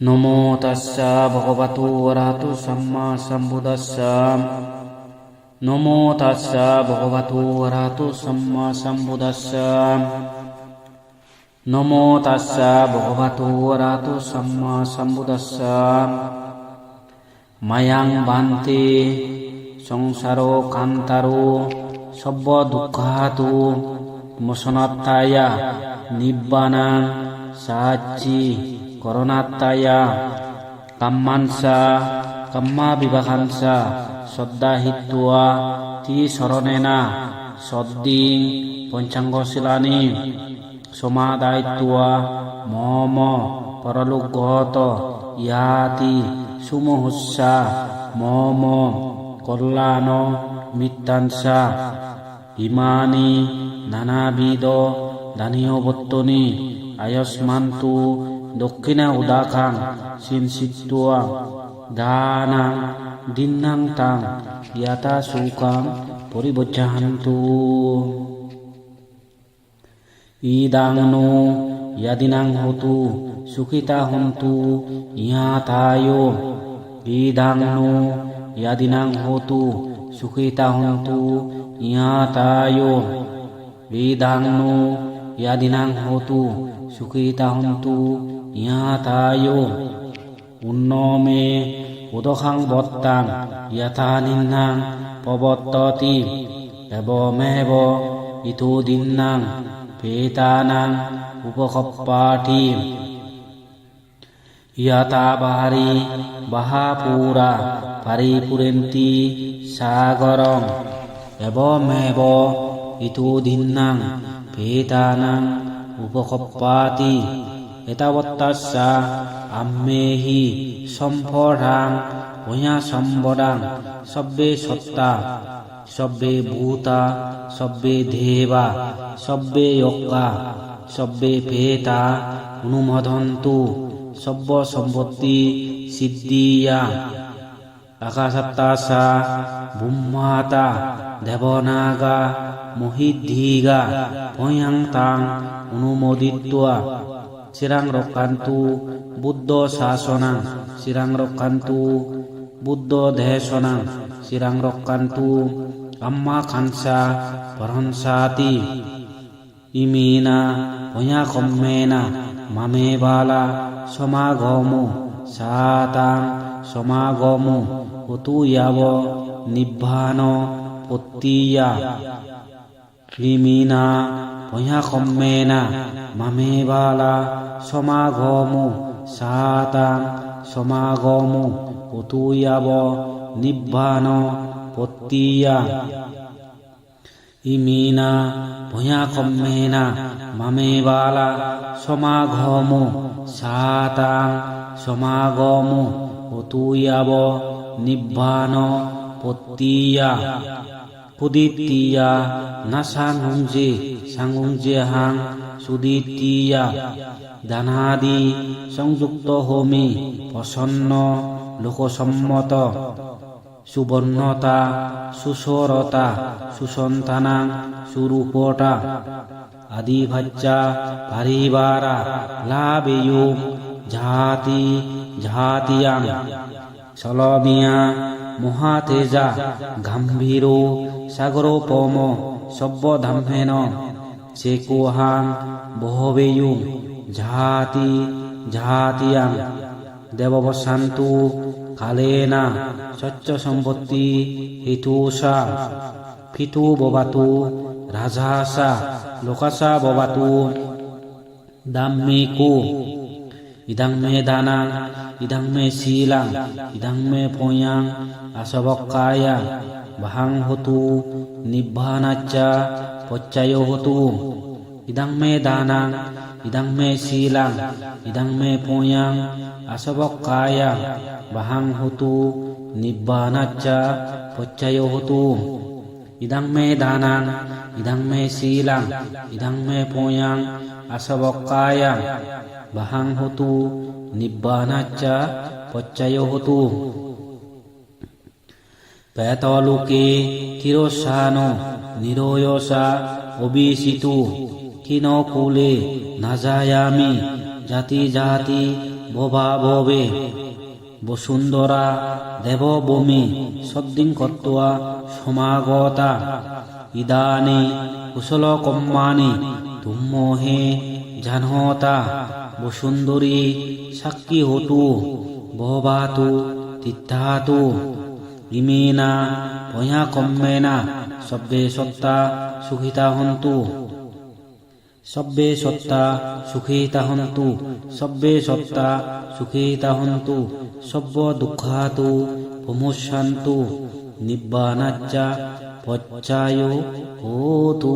নমো তাস্সা ভগবতু অরহতু সম্মা সম্বুদ্ধাস্সা। নমো তাস্সা ভগবতু অরহতু সম্মা সম্বুদ্ধাস্সা। নমো তাস্সা ভগবতু অরহতু সম্মা সম্বুদ্ধাস্সা। মায়াং বান্তে সংসারো কান্তারো সব্য দুঃখাতু মোশনাত্তায়া নিব্বানাং সাহায্যি করণাত্তায়া কাম্মাংসা কাম্মা বিবাহাংসা শ্রদ্ধাহিত্বা তি শরণেনা সদ্দিং পঞ্চাঙ্গশীলানি সমাদায়িত্বা মম পরলোকগত ইয়াতি সুমুহুস্সা মম কল্যাণ মিত্তাংসা ইমানি নানাবিধ ধানিয়বত্তনি আয়স্মান্তু দক্ষিণা উদাকাং সিনসিত্বা দানাং দিন্নাং তাং ইয়াতা সুকাং পরিবজ্জাহান্তু। ইদাং নো ইয়াদিনাং হতু সুখিতা হন্তু ইহাতায়ো। ইদাং নো ইয়াদিনাং হতু সুখিতা হন্তু ইহাতায়ো। ইদাং নো ইয়াদিনাং হতু সুখিতা হন্তু ইহাতায়ো। উন্নমে উদখাং বত্তাং যথা নিন্নাং প্রবর্ততি এবমেব ইতো দিন্নাং পেতানাং উপকপ্পাটি। যথা বাহারি বাহাপুরা পরিপুরেন্তি সাগরং এবমেব ইতো দিন্নাং পেতানাং উপকপ্পাতি। এতাবত্তাস্সা আম্মেহি সম্পদাং ভূয়া সম্বদাং সব্বে সত্তা সব্বে ভূতা সব্বে দেবা সব্বে যজ্ঞা সব্বে পেতা অনুমোদন্তু সব্য সম্পত্তি সিদ্ধিয়া। আকাশাত্তাসা ব্রহ্মাতা দেবনাগা মহিদ্ধিগা ভয়াং তাং অনুমোদিত্বা চিরাং রক্ষান্তু বুদ্ধ শাসনাং চিরাং রক্ষান্তু বুদ্ধ দেশনাং চিরাং রক্ষান্তু আম্মা খানসা পরহংসাতি। ইমিনা ভয়া কম্মেনা মামে বালা সমাগমো সাতাং সমাগমো হতু ইয়াব নিব্বান পত্তিয়া। ইমিনা ভয়া কম্মেনা মামে বালা সমাগমো সাতাং সমাগমো হতু ইয়াব নিব্বান পত্তিয়া। ইমিনা ভয়া কম্মেনা মামে বালা সমাগমো সাতাং সমাগমো হতু ইয়াব নিব্বান পত্তিয়া। পুদিত্তিয়া না সাংহুঞ্জে সাংহুঞ্জে হাং সুদিত্তিয়া। দানাদি সংযুক্ত হোমে প্রসন্ন লোকসম্মত সুবর্ণতা সুসরতা সুসন্তানাং সুরূপটা আদিভাজ্যা পারিবারা লাভেয়ো জাতি জাতিয়াং। সলমিয়া মহাতেজা গাম্ভীরো সাগরোপম সব্যধাম্মেন চেকোহাং বহবেয়ো জাতি জাতিয়াং। দেববসান্তু কালেনা সচ্চ সম্পত্তি হিতুষা ফিতু ববাতু রাজাসা লোকাসা ববাতু দাম্মিকো। ইদাং মে দানাং ইদাং মে শীলাং ইদাং মে পয়াং আসবক্কায়া বাহাং হতু নিব্বানাচ্চা পচ্চায়ো হতু। ইদাং মে দানাং ইদাং মে শীলাং ইদাং মে পয়াং আসবক্কায়া বাহাং হতু নিব্বানাচ্চা পচ্চায়ো হতু। ইদাং মে দানাং ইদাং মে শীলাং ইদাং মে পয়াং আসবক্কায়া বাহাং হতু নিব্বানাচ্চা পচ্চায়ো হতু। পেতলোকে তিরস্বানো নিরয়সা অবিসিতু কিনকুলে না যায়ামি জাতি জাতি ভবা ভবে বসুন্ধরা দেবভূমি সদ্দিং কর্ত্বা সমাগতা ইদানি কুশল কম্মানি তুম্মহে জানহতা বসুন্ধরী সাক্ষী হতু ভবাতু তিত্থাতু ইমেনা ভয়া কম্মেনা সব্বে সত্তা সুখিতা হন্তু সব্বে সত্তা সুখিতা হন্তু সব্বে সত্তা সুখিতা হন্তু সব্য দুঃখাতু প্রমুষ্যন্তু নিব্বানাচ্চা পচ্চায় হোতু।